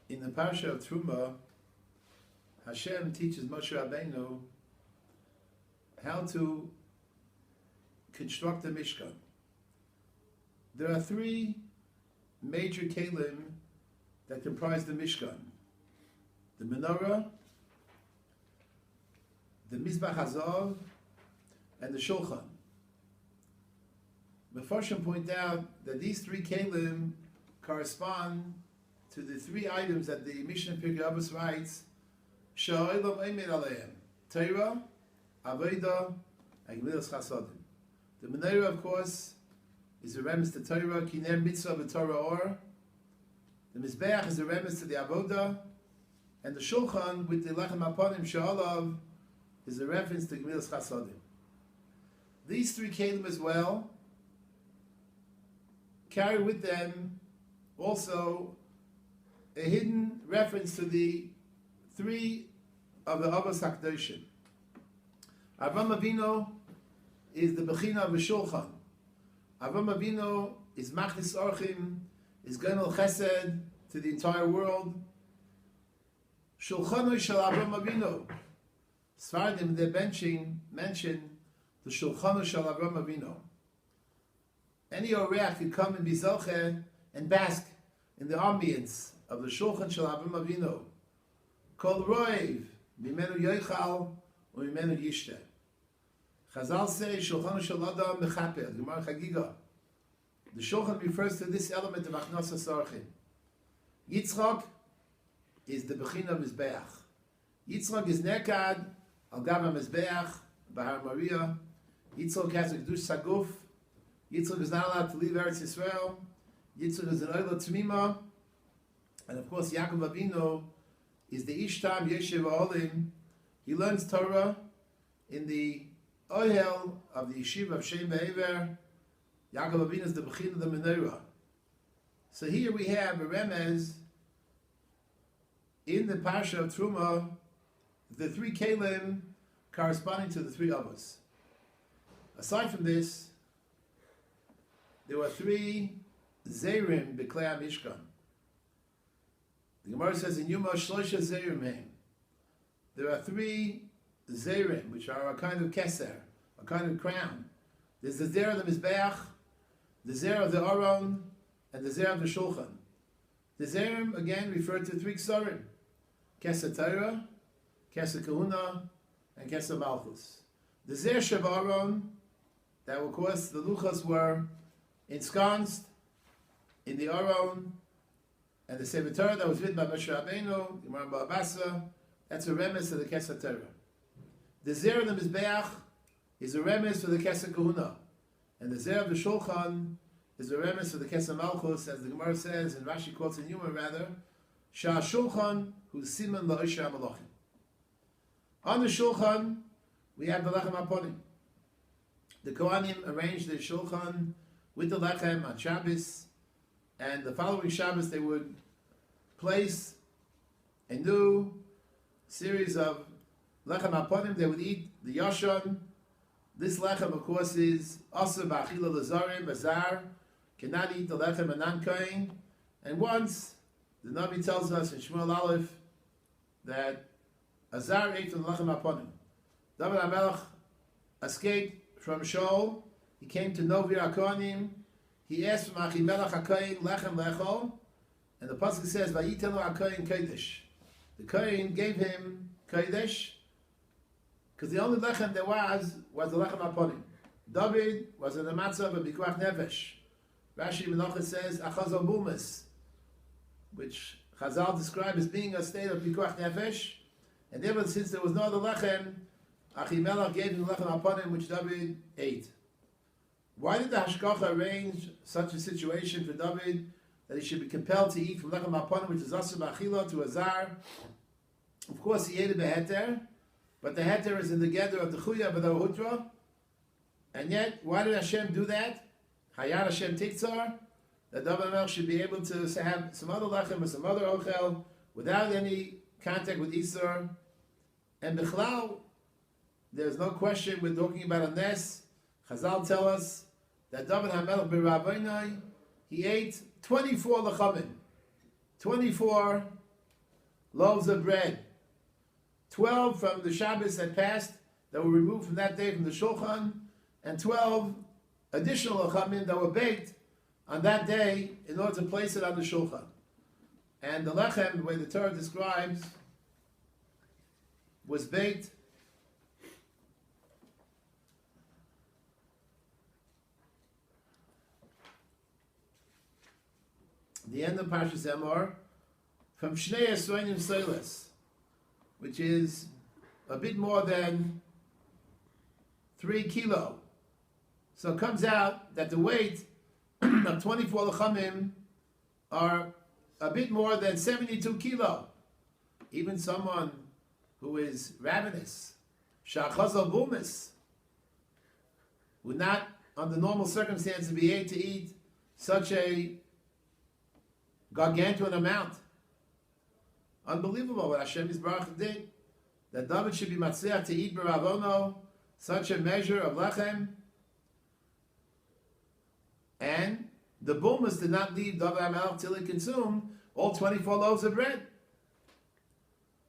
In the Parsha of Terumah, Hashem teaches Moshe Rabbeinu how to construct the Mishkan. There are three major kelim that comprise the Mishkan: the menorah, the Mizbach Hazav, and the Shulchan. Mefarshim point out that these three kelim correspond to the three items that the Mishnah Pirkei Avos writes: Sha'olam Eimer Aleim, Torah, Avodah, and Gemilas Chasadim. The menorah, of course, is a reference to Torah, Kinem Mitzvah B'Torah Or. The Mizbeach is a reference to the Avodah, and the Shulchan with the Lechem Aponim Sha'olav is a reference to Gemilas Chasadim. These three kelim as well carry with them also a hidden reference to the three of the Avos HaKadoshim. Avram Avinu is the Bechina of the Shulchan. Avram Avinu is Machnis Orchim, is Ganal Chesed to the entire world. Shulchanoi Shel Avram Avinu. Sfardim, they're mention the Shulchanoi Shel Avram Avinu. Any Oreach could come and be Zoche and bask in the ambience of the Shulchan Shel Avram Avinu. Kol Roiv, Mimenu Yoichal, or Mimenu Yishteh. Chazal say Shulchan Shel Adam Mechaper, Gemara Chagiga. The Shulchan refers to this element of Achnasas Orchim. Yitzchak is the Bechina of Mizbeach. Yitzchak is Nekad, Al Gav Mizbeach, Bahar Maria. Yitzchak has a Kedush Saguf. Yitzchak is not allowed to leave Eretz Yisrael. Yitzchak is an Oila Tmima. And of course, Yaakov Avinu is the Ishtam Yeshiva Olim. He learns Torah in the Ohel of the Yeshiva of Shem Be'ever. Yaakov Avinu is the Bechin of the Menorah. So here we have a remez in the Parsha of Terumah, the three kelim corresponding to the three Avos. Aside from this, there were three Zerim B'Klei HaMishkan. The Gemara says in Yuma Shlosha Zerim Heim. There are three Zerim, which are a kind of keser, a kind of crown. There's the Zer of the Mizbeach, the Zer of the Aron, and the Zer of the Shulchan. The Zerim, again, refer to three Ksarim: Keser Torah, Keser Kahuna, and Keser Malchus. The Zer Shev Aron, that of course the Luchas were ensconced in the Aron, and the Sefer Torah that was written by Moshe Rabbeinu, Gemara Ba'abasa, that's a remes to the Keser Torah. The Zer of the Mizbeach is a remes for the Keser Kahuna, and the Zer of the Shulchan is a remes for the Keser Malchus, as the Gemara says, and Rashi quotes in Yuma rather, Shah Shulchan hu siman la'osher ha'malachim. On the Shulchan, we have the Lechem Aponim. The Kohanim arranged the Shulchan with the Lechem on Shabbos, and the following Shabbos they would place a new series of Lechem Aponim. They would eat the Yashon. This Lechem, of course, is Asa Ba'achila Lazarim, Azar, cannot eat the Lechem and non-Kohen. And once, the Navi tells us in Shmuel Aleph that Azar ate from the Lechem Aponim. David HaMelech escaped from Shaul. He came to Novi HaKohanim. He asked from Achimelech HaKohen Lechem Lechol, and the pasuk says, "Vayitenu HaKohen Kodesh." The Kohen gave him Kodesh, because the only lechem there was the lechem aponim. David was in the matzah of a bikuach nefesh. Rashi Menachem says achazal bulmus, which Chazal describe as being a state of bikuach nefesh, and therefore, since there was no other lechem, Achimelech gave him the lechem aponim, which David ate. Why did the Hashgacha arrange such a situation for David that he should be compelled to eat from lechem aponim, which is asur b'achila, to Azar? Of course, he ate a beheter, but the heter is in the gather of the chuya b'da hutra. And yet, why did Hashem do that? Hayar Hashem tiktzar, that David HaMelech should be able to have some other lechem or some other ochel without any contact with Isur. And b'chlal, there's no question we're talking about a nes. Chazal tell us that David HaMelech b'Rabbainai, he ate 24 lechamim, 24 loaves of bread. 12 from the Shabbos that passed, that were removed from that day from the Shulchan, and 12 additional lechamim that were baked on that day in order to place it on the Shulchan. And the lechem, the way the Torah describes, was baked the end of Parshas Emor from Shnei Esroinim Soiles, which is a bit more than 3 kilo. So it comes out that the weight of 24 lechamim are a bit more than 72 kilo. Even someone who is ravenous, shachazal bumis, would not, under normal circumstances, be able to eat such a gargantuan amount. Unbelievable what Hashem Yisbarach did. That David should be matzliach to eat b'ravono such a measure of lechem, and the bulmus did not leave David HaMelech till he consumed all 24 loaves of bread.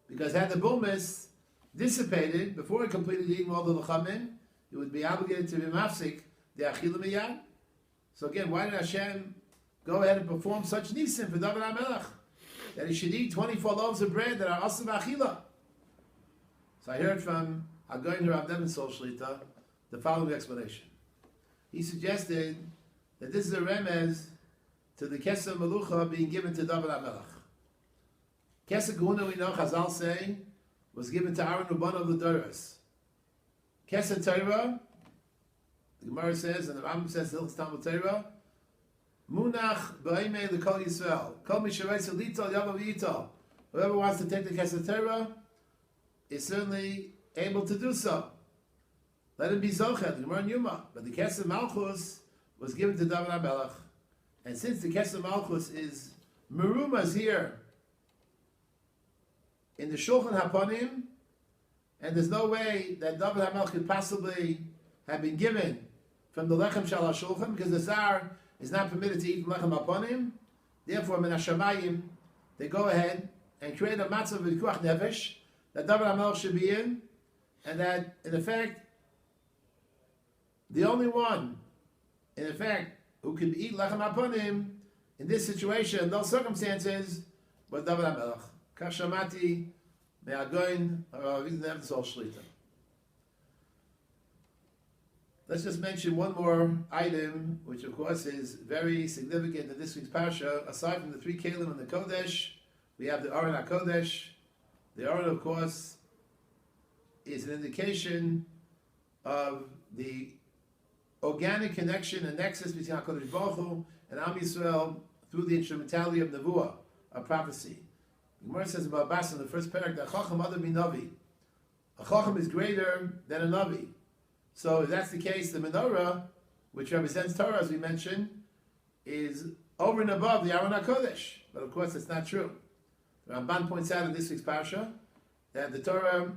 Because had the bulmus dissipated before he completed eating all the lechamim, he would be obligated to be mafsik the achilah miyad. So again, why did Hashem go ahead and perform such nisim for David HaMelech? That he should eat 24 loaves of bread that are asav achila. So I heard from Hagoyin Rav Devin Sol Shlita the following explanation. He suggested that this is a remez to the Kesef Melucha being given to David HaMelech. Kesef Gehuna, we know Chazal say, was given to Aaron Uban of the Doros. Kesef Torah, the Gemara says, and the Rambam says, Hilchos Talmud Torah, Munach b'aimei l'kol Yisrael. Kol mishareitz l'itol yavav yitol. Whoever wants to take the Kesef Torah is certainly able to do so. Let him be zochet, the Gemara in Yuma. But the Kesef Malchus was given to David HaMelech. And since the Kesef Malchus is merumas here in the Shulchan HaPanim, and there's no way that David HaMelech could possibly have been given from the Lechem Shal HaShulchan, because the Zar is not permitted to eat from Lechem HaPanim. Therefore, Min HaShamayim, they go ahead and create a matzah of V'ikuach Nefesh that David HaMelech should be in, and that, in effect, the only one, in effect, who could eat Lechem HaPanim in this situation, in those circumstances, was David HaMelech. Kach shamati me'agoyin ha'ravim nevd sol shlita. Let's just mention one more item, which of course is very significant in this week's Parsha. Aside from the 3 kelim and the Kodesh, we have the Aron HaKodesh. The Aron, of course, is an indication of the organic connection and nexus between HaKadosh Baruch Hu and Am Yisrael through the instrumentality of Nevuah, of prophecy. The Gemara says about Bas in the first parak that Chacham other be Navi. A Chacham is greater than a Navi. So if that's the case, the menorah, which represents Torah, as we mentioned, is over and above the Aron HaKodesh. But of course, it's not true. The Ramban points out in this week's Parsha that the Torah,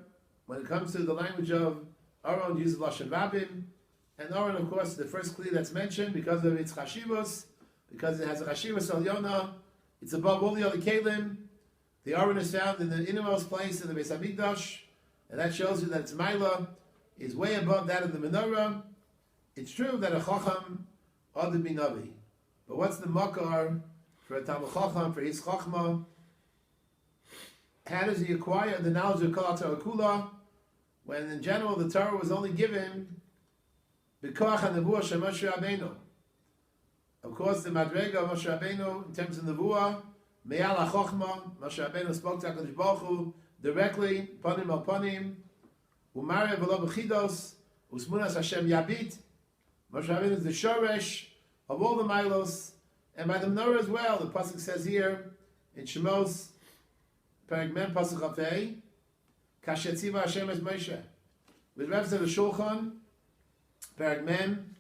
when it comes to the language of Aron, uses Lashon Rabim. And Aron, of course, is the first kli that's mentioned because of its chashivos, because it has a chashivos alyona. It's above all the other kelim. The Aron is found in the innermost place in the Beis Hamikdash, and that shows you that its Maila is way above that of the menorah. It's true that a Chacham ought to be Navi. But what's the makar for a Talmud Chacham, for his Chachma? How does he acquire the knowledge of Kol HaTorah Kula, when in general the Torah was only given B'koach HaNevuah Shel Moshe Rabbeinu? Of course, the Madrega of Moshe Rabbeinu, in terms of Nevuah, Me'al HaChochma, Moshe Rabbeinu spoke to HaKadosh Baruch Hu directly, Panim al Panim, Umare v'lo b'chidos, Usmunas Hashem Yabit. Moshe Rabbeinu is the shoresh of all the milos, and by the menorah as well. The pasuk says here in Shemos, Perek Mem pasuk Hafei, Kashetziva Hashem es Moshe. With reference to the Shulchan, Perek Mem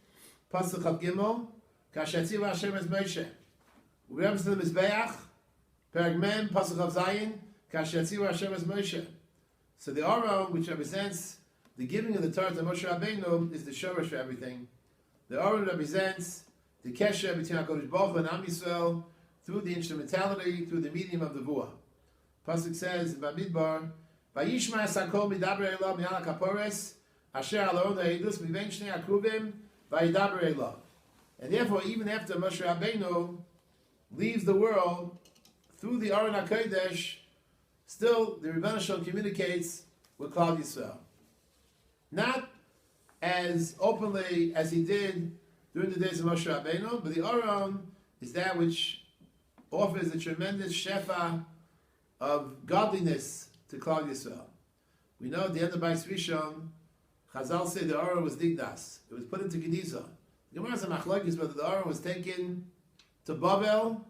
pasuk Chav Gimel, Kashetziva Hashem es Moshe. With reference to the Mizbeach, Perek Mem pasuk Chav Zayin, Kashetziva Hashem es Moshe. So the Aron, which represents the giving of the Torah to Moshe Rabbeinu, is the shoresh for everything. The Aron represents the kesher between HaKadosh Baruch Hu and Am Yisrael through the instrumentality, through the medium of the Nevuah. Pasuk says in Bamidbar, "Vayishma sakol midaber elo mi'al kapores asher alon ha'edus miven shnei akruvim vayidaber elo." And therefore, even after Moshe Rabbeinu leaves the world through the Aron HaKodesh, still the Rebbeinu Shalom communicates with Klal Yisrael. Not as openly as he did during the days of Moshe Rabbeinu, but the Aron is that which offers a tremendous shefa of godliness to Klal Yisrael. We know at the end of Bais Rishon, Chazal say the Aron was digdas. It was put into Geniza. The Gemara says machlokes whether the Aron was taken to Bavel,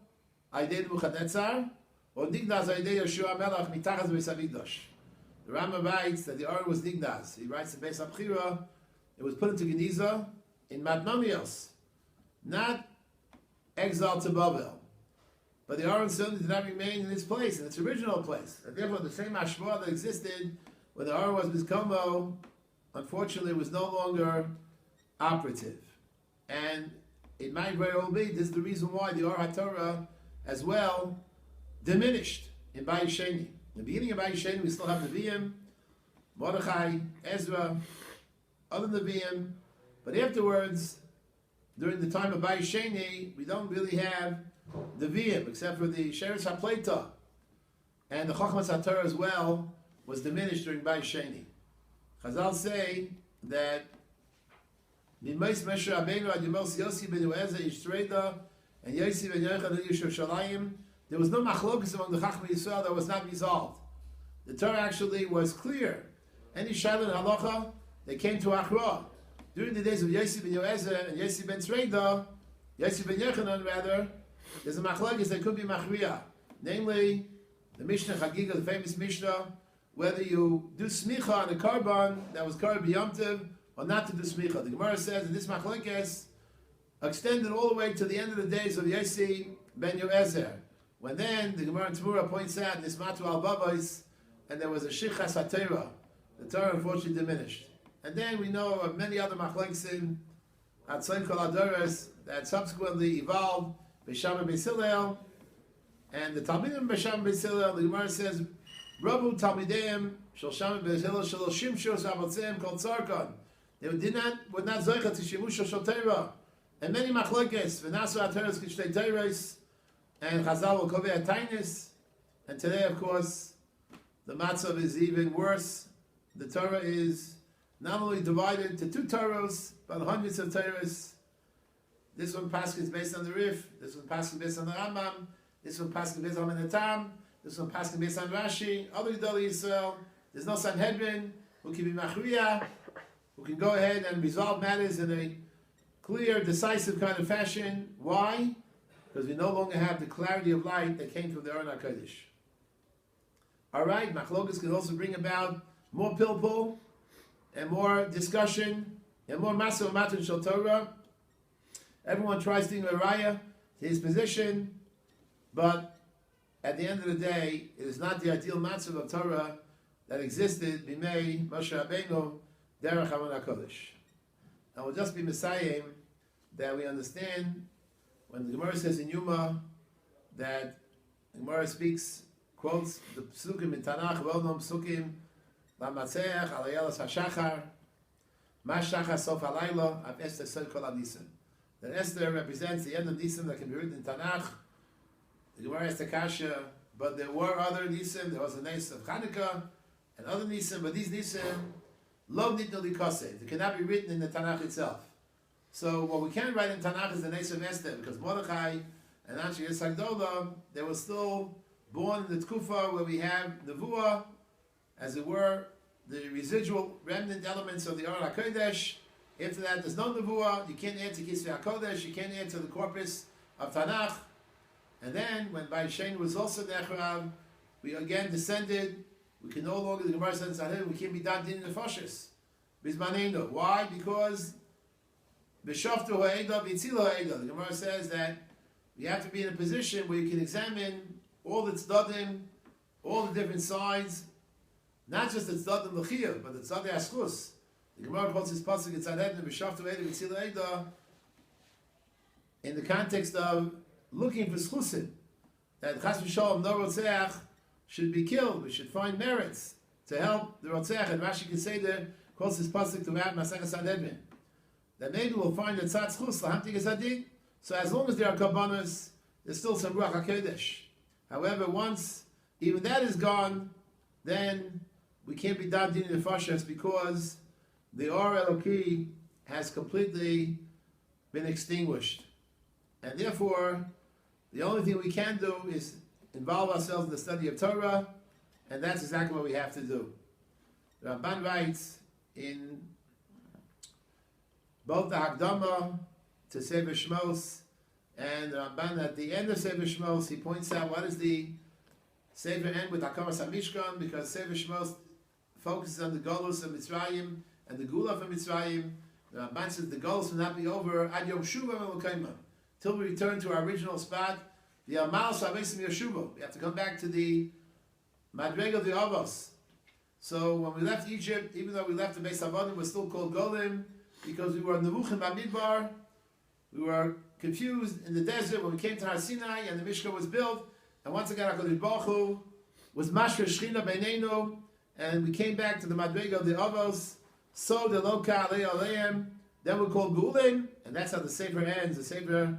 Aidei Nebuchadnezzar, or digdas Aidei Yeshua Melach mitachas Beis Hamikdash. The Rambam writes that the Aron was digdas. He writes in Beis Abchira, it was put into Geniza in Matnonios, not exiled to Bavel. But the Aron certainly did not remain in its place, in its original place. And therefore, the same Hashpah that existed when the Aron was Bizkomo, unfortunately, was no longer operative. And it might very well be this is the reason why the Or HaTorah as well diminished in Bayis Sheni. In the beginning of Bayis Sheni, we still have Nevi'im, Mordechai, Ezra, other Nevi'im, but afterwards, during the time of Bayis Sheni, we don't really have Nevi'im, except for the Sheretz HaPleita, and the Chochmas HaTorah as well was diminished during Bayis Sheni. Chazal say that Mimais Moshe Rabbeinu ad Yemos Yossi ben Yoezer Yishtreida and Yossi ben Yochad Yishuv Shalayim, there was no machlokus among the Chachmei Yisrael that was not resolved. The Torah actually was clear. Any Shaila Halacha, they came to Achra. During the days of Yossi ben Yoezer and Yossi ben Tzreida, Yossi ben Yochanan rather, there's a machlokes that could be machriya. Namely, the Mishnah Chagiga, the famous Mishnah, whether you do smicha on a karban that was karban b'yomtiv, or not to do smicha. The Gemara says that this machlokes extended all the way to the end of the days of Yossi ben Yoezer, when then the Gemara in Terumah points out Nismatu al Babais, and there was a shichas HaTorah. The Torah unfortunately diminished. And then we know of many other machlokes at Tzayim Kol Adoros that subsequently evolved, B'Sham Beis Hillel, and the Talmidim B'Sham Beis Hillel. The Gemara says, Rabu Talmidim Shel Sham Beis Hillel Shel Shimshu Shabbatzeim Kol Tzarkan. They would not zoicha to shimush shel Torah, and many machlokes v'nasu ateres kishtei Torahs, and Chazal will cover tainis. And today, of course, the matzav is even worse. The Torah is not only divided to two Torahs, but hundreds of Torahs. This one passes based on the Rif, this one passes based on the Rambam, this one passes based on the Tam, this one passes based on Rashi, other Gedolei Yisrael. There's no Sanhedrin who can be machriya, who can go ahead and resolve matters in a clear, decisive kind of fashion. Why? Because we no longer have the clarity of light that came from the Aron HaKodesh. All right, machlokes can also bring about more pilpul and more discussion and more masav matan shel Torah. Everyone tries to think of a raya to his position, but at the end of the day, it is not the ideal matzav of Torah that existed b'mei Moshe Rabbeinu derech Aron HaKodesh. And we'll just be messiahim that we understand when the Gemara says in Yuma that the Gemara quotes the psukim in Tanakh, well-known psukim, Lamatzeach, Alayelas HaShachar, Ma Shachar Sof HaLayla, Av Esther Sod Kol HaNisim. That Esther represents the end of Nisim that can be written in Tanakh. The Gemara has the Kasha, but there were other Nisim. There was a Nes of Chanukah and other Nisim, but these Nisim, Lo Nitnu Likoseh. They cannot be written in the Tanakh itself. So what we can write in Tanakh is the Nes of Esther, because Mordechai and Anshe Yisagdola, they were still born in the Tkufa where we have Nevuah, as it were, the residual remnant elements of the Aron HaKodesh. After that, there's no Nevuah, you can't add to Kisvei HaKodesh, you can't add to the corpus of Tanakh. And then, when Bayis Sheni was also Nechrav, we again descended, we can no longer, the Gemara says, we can't be done in the Foshes. Bizmanenu. Why? Because B'shoftu ha'eda, b'tzilu ha'eda. The Gemara says that you have to be in a position where you can examine all the tzdadim, all the different sides, not just the tzdadim l'chiyah, but the tzdadim aschus. The Gemara quotes this pasuk in Sanhedrin, b'shoftu ha'eda, b'tzilu ha'eda, in the context of looking for schusim, that chas v'sholom no rotzeach should be killed. We should find merits to help the Rotzech. And Rashi can say there, quotes this pasuk to Rav Masechah Sanhedrin, that maybe we'll find that Tzad Chus Lahamti Gesadik. So as long as there are Kabbanas, there's still some Ruach HaKodesh. However, once even that is gone, then we can't be done in the Parshas because the Or Eloki has completely been extinguished. And therefore, the only thing we can do is involve ourselves in the study of Torah, and that's exactly what we have to do. The Ramban writes in both the Hakdama to Sefer Shmos and the Ramban at the end of Sefer Shmos, he points out what is the Sefer end with Hakamas HaMishkan, because Sefer Shmos focuses on the Golus of Mitzrayim and the Gula from Mitzrayim. The Ramban says the Golus will not be over Ad Yom Shuvah Melokayma, till we return to our original spot. The Amal Shavesim Yeshuva. We have to come back to the Madreg of the Avos. So when we left Egypt, even though we left the Beis Havodim, we're still called Golim because we were Nevuchim Bamidbar. We were confused in the desert when we came to Har Sinai and the Mishkan was built. And once again, HaKadosh Baruch Hu was Mashra Shechina Beinenu, and we came back to the Madreg of the Avos. So the Loka Alei Aleim. Then we're called Gulim, and that's how the Sefer ends. The Sefer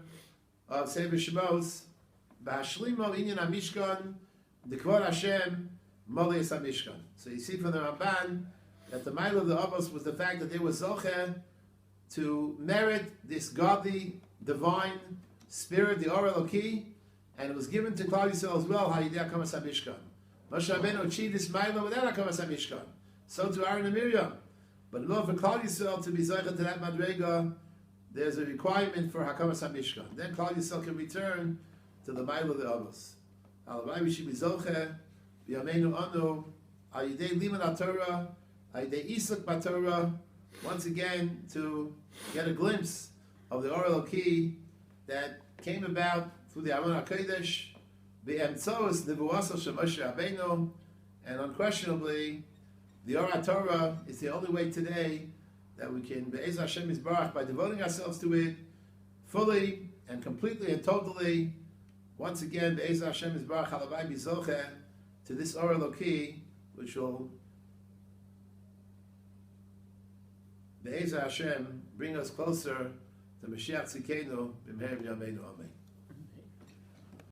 of Sefer Shmos. Ba'ashlimo inyan HaMishkan, the Kvod Hashem, Moleis HaMishkan. So you see from the Ramban that the mile of the Avos was the fact that they were Zocher to merit this godly, divine spirit, the Or Eloki, and it was given to Klal Yisrael as well, Hayidei HaKamas HaMishkan. Moshe Rabbeinu achieved this mile without HaKamas HaMishkan. So to Aaron and Miriam. But in order for Klal Yisrael to be Zocher to that Madrega, there's a requirement for Hakamas HaMishkan. Then Klal Yisrael can return to the Mile of the Avos. Halavai we should be Zocher, B'yameinu Anu, Ayidei Liman HaTorah, Ayidei Isuk BaTorah, once again to get a glimpse of the Or Eloki that came about through the Aron HaKodesh, B'emtzoos Nevuaso Shel Moshe Rabbeinu, and unquestionably, the Or HaTorah is the only way today that we can, Be'ez Hashem Yisbarach, by devoting ourselves to it fully and completely and totally. Once again, Be'ez Hashem Yisbarach, Halavai Bizoche, to this Or Eloki, which will, Be'ez Hashem, bring us closer to Mashiach Tzidkenu, B'meher B'yameinu Amen.